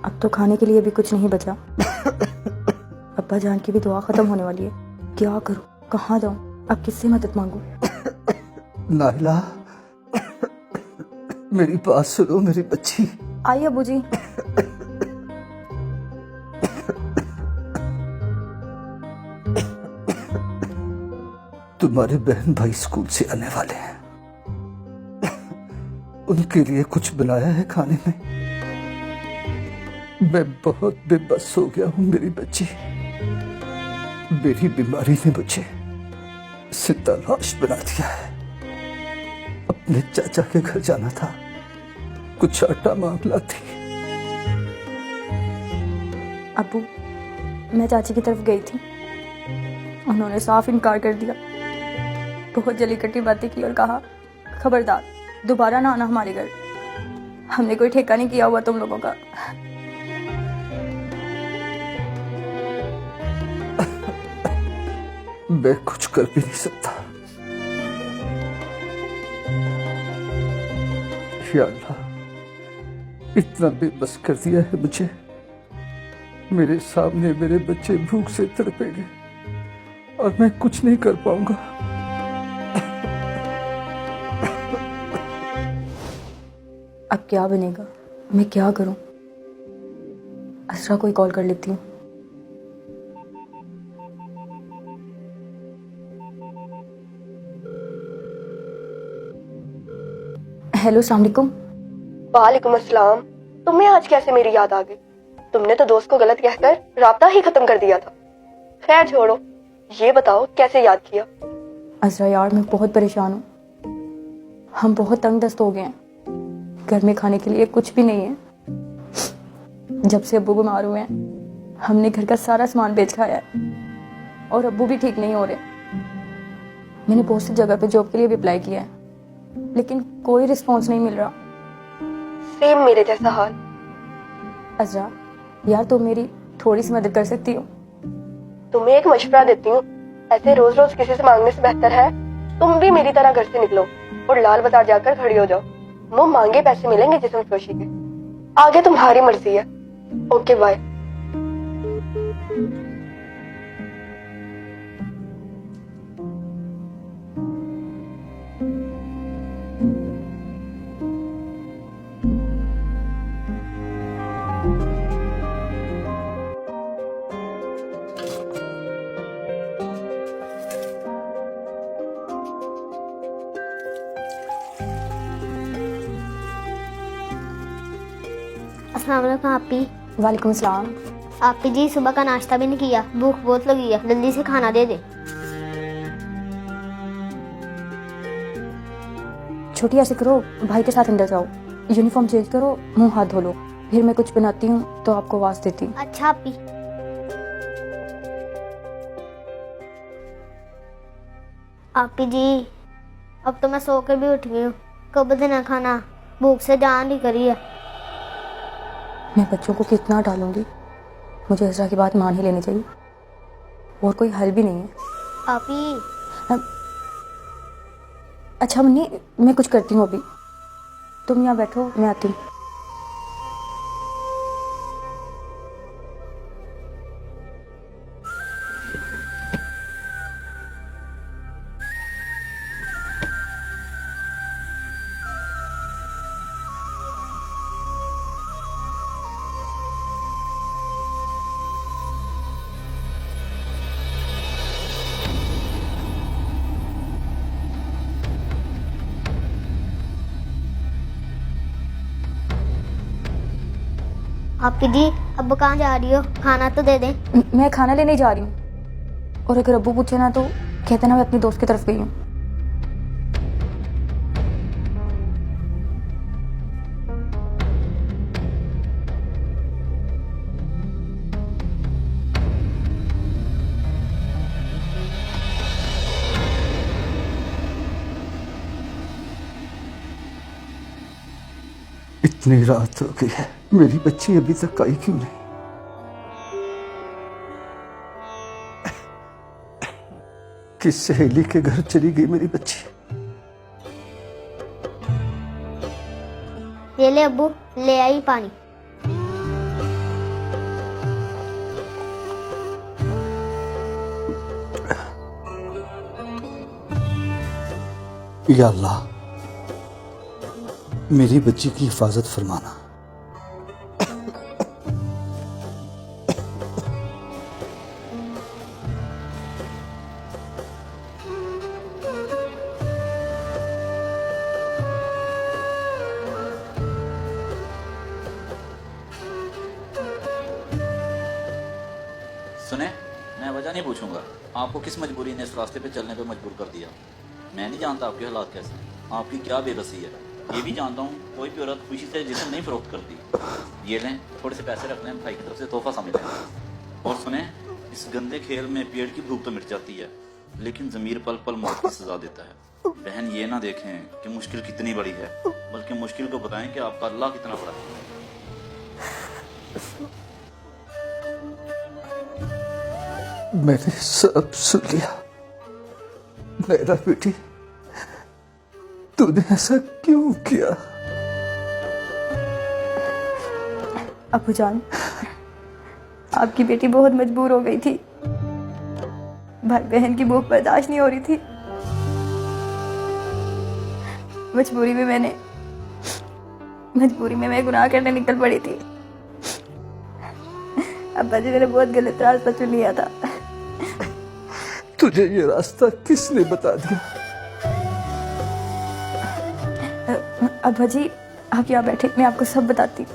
अब तो खाने के लिए भी कुछ नहीं बचा। अब्बा जान की भी दुआ खत्म होने वाली है। क्या करूं, कहाँ जाऊं, अब किससे मदद मांगूं? नाइला, मेरी बात सुनो मेरी बच्ची। आइए अबू जी। तुम्हारे बहन भाई स्कूल से आने वाले हैं, उनके लिए कुछ बनाया है खाने में? मैं बहुत बेबस हो गया हूं मेरी बच्ची। मेरी बीमारी ने मुझे जिंदा लाश बना दिया है। अपने चाचा के घर जाना था, कुछ आटा मांग लाती। अबू, मैं चाची की तरफ गई थी, उन्होंने साफ इनकार कर दिया। बहुत जली कटी बातें की और कहा, खबरदार दोबारा ना आना हमारे घर, हमने कोई ठेका नहीं किया हुआ तुम लोगों का। मैं कुछ कर भी नहीं सकता। या अल्लाह, इतना बेबस कर दिया है मुझे। मेरे सामने मेरे बच्चे भूख से तड़पेंगे और मैं कुछ नहीं कर पाऊंगा। अब क्या बनेगा, मैं क्या करूं? असरा को ही कॉल कर लेती हूँ। हेलो, अस्सलाम वालेकुम। वालेकुम अस्सलाम। तुम्हें आज कैसे मेरी याद आ गई? तुमने तो दोस्त को गलत कहकर राब्ता ही खत्म कर दिया था। खैर छोड़ो, ये बताओ कैसे याद किया? असरा यार, मैं बहुत परेशान हूँ। हम बहुत तंग दस्त हो गए हैं, घर में खाने के लिए कुछ भी नहीं है। जब से अब्बू बीमार हुए हैं, हमने घर का सारा सामान बेच खाया है और अब्बू भी ठीक नहीं हो रहे। मैंने बहुत सी जगह पे जॉब के लिए भी अप्लाई किया है, लेकिन कोई रिस्पॉन्स नहीं मिल रहा। सेम मेरे जैसा हाल। अजरा यार, तुम मेरी थोड़ी सी मदद कर सकती हो? तुम्हें एक मशवरा देती हूँ, ऐसे रोज रोज किसी से मांगने से बेहतर है तुम भी मेरी तरह घर से निकलो और लाल बाजार जाकर खड़ी हो जाओ। मुंह मांगे पैसे मिलेंगे जिस्म फरोशी के। आगे तुम्हारी मर्जी है। Okay bye. अस्सलाम वालेकुम आपी। वालेकुम सलाम। आपी जी, सुबह का नाश्ता भी नहीं किया, भूख बहुत लगी है, जल्दी से खाना दे दे। छोटी ऐसे करो, भाई के साथ अंदर जाओ, यूनिफॉर्म चेंज करो, मुंह हाथ धो लो, फिर मैं कुछ बनाती हूँ तो आपको आवाज देती हूँ। अच्छा आपी। आपी जी, अब तो मैं सो कर भी उठ गई हूँ, कब देना खाना, भूख से जान ही करी है। मैं बच्चों को कितना डालूंगी, मुझे असरा की बात मान ही लेनी चाहिए, और कोई हल भी नहीं है। आपी। अच्छा मन्नी, मैं कुछ करती हूँ, अभी तुम यहाँ बैठो, मैं आती हूँ। आपी जी, अब कहाँ जा रही हो? खाना तो दे दे। मैं खाना लेने जा रही हूँ, और अगर अब्बू पूछे ना तो कहते ना मैं अपनी दोस्त की तरफ गई हूँ। इतनी रात हो गई है, मेरी बच्ची अभी तक आई क्यों नहीं? किस सहेली के घर चली गई मेरी बच्ची? ये ले अब्बू, ले आई पानी। या अल्लाह, मेरी बच्ची की हिफाजत फरमाना। सुने, मैं वजह नहीं पूछूंगा आपको किस मजबूरी ने इस रास्ते पे चलने पे मजबूर कर दिया। मैं नहीं जानता आपके हालात कैसे हैं, आपकी क्या बेबसी है। ये भी जानता हूँ कोई भी औरत खुशी से जिसम नहीं फरोख्त करती। ये लें, थोड़े से पैसे रख लें, भाई की तरफ से तोहफा सा मिलेगा। और सुने, इस गंदे खेल में पेड़ की भूख तो मिट जाती है, लेकिन ज़मीर पल पल मौत की सजा देता है। बहन ये ना देखें कि मुश्किल कितनी बड़ी है, बल्कि मुश्किल को बताएं कि आपका अल्लाह कितना बड़ा है। मैंने सब सुन लिया। मेरा बेटी, तूने ऐसा क्यों किया? अबू जान, आपकी बेटी बहुत मजबूर हो गई थी। भाई बहन की भूख बर्दाश्त नहीं हो रही थी। मजबूरी में मैं गुनाह करने निकल पड़ी थी। अब्बा जी, मैंने बहुत गलत रास्ता चुन लिया था। तुझे ये रास्ता किसने बता दिया? अब्बा जी, आप यहाँ बैठे, मैं आपको सब बताती।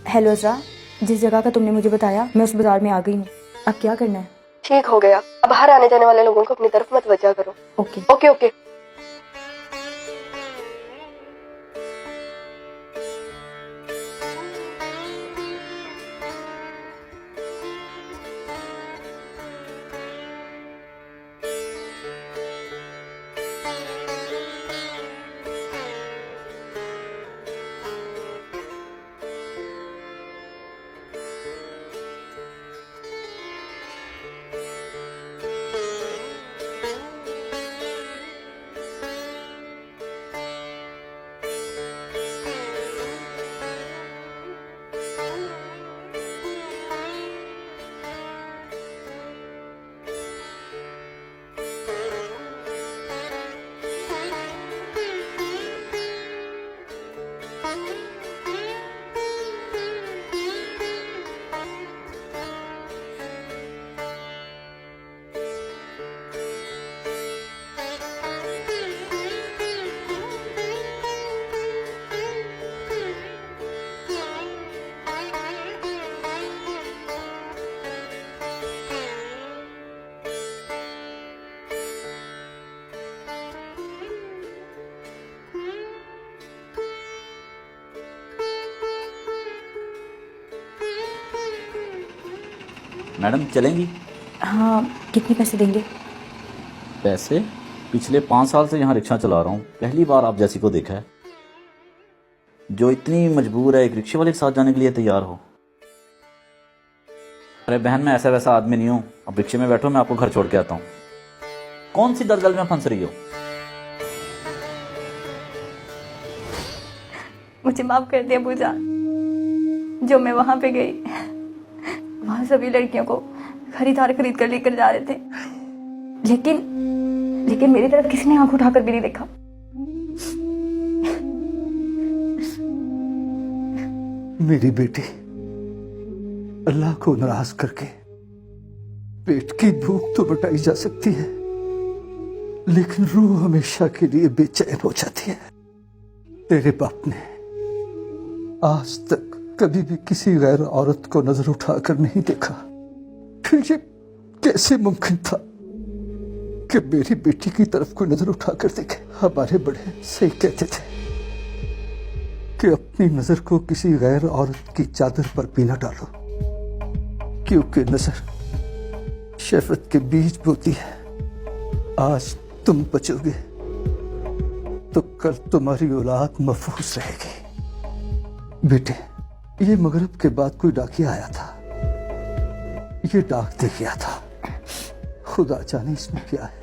हेलो अज़रा, जिस जगह का तुमने मुझे बताया मैं उस बाजार में आ गई हूँ। अब क्या करना है? ठीक हो गया, अब बाहर आने जाने वाले लोगों को अपनी तरफ मत वजह करो। Okay okay okay. मैडम चलेंगी? हाँ, कितने पैसे देंगे? पैसे? पिछले 5 साल से यहाँ रिक्शा चला रहा हूँ, पहली बार आप जैसी को देखा है जो इतनी मजबूर है एक रिक्शे वाले के साथ जाने के लिए तैयार हो। अरे बहन, मैं ऐसा वैसा आदमी नहीं हूँ। अब रिक्शे में बैठो, मैं आपको घर छोड़ के आता हूँ। कौन सी दलदल में फंस रही हो? मुझे माफ कर दिया अबू जान। जो मैं वहां पे गई, वहां सभी लड़कियों को खरीद कर लेकर जा रहे थे, लेकिन मेरी तरफ किसी ने आंख उठाकर भी नहीं देखा। मेरी बेटी, अल्लाह को नाराज करके पेट की भूख तो मिटाई जा सकती है, लेकिन रूह हमेशा के लिए बेचैन हो जाती है। तेरे बाप ने आज तक कभी भी किसी गैर औरत को नजर उठाकर नहीं देखा, फिर ये कैसे मुमकिन था कि मेरी बेटी की तरफ कोई नजर उठाकर देखे? हमारे बड़े सही कहते थे कि अपनी नजर को किसी गैर औरत की चादर पर भी न डालो, क्योंकि नजर शफकत के बीज बोती है। आज तुम बचोगे तो कल तुम्हारी औलाद महफूज रहेगी। बेटे, ये मगरिब के बाद कोई डाकिया आया था, ये डाक दे गया था। खुदा जाने इसमें क्या है।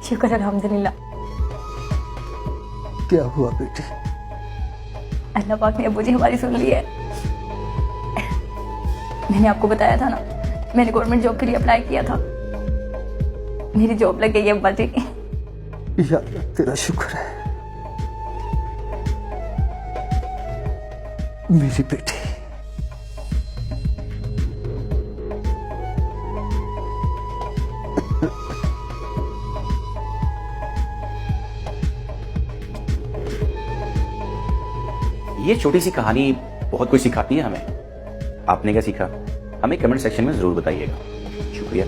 शुक्र अल्हम्दुलिल्लाह। क्या हुआ बेटी? अल्लाह पाक ने अब्बू जी हमारी सुन ली है। मैंने आपको बताया था ना, मैंने गवर्नमेंट जॉब के लिए अप्लाई किया था, मेरी जॉब लग गई है अब्बा जी। या अल्लाह, तेरा शुक्र है मेरी बेटी। ये छोटी सी कहानी बहुत कुछ सिखाती है हमें। आपने क्या सीखा हमें कमेंट सेक्शन में जरूर बताइएगा। शुक्रिया।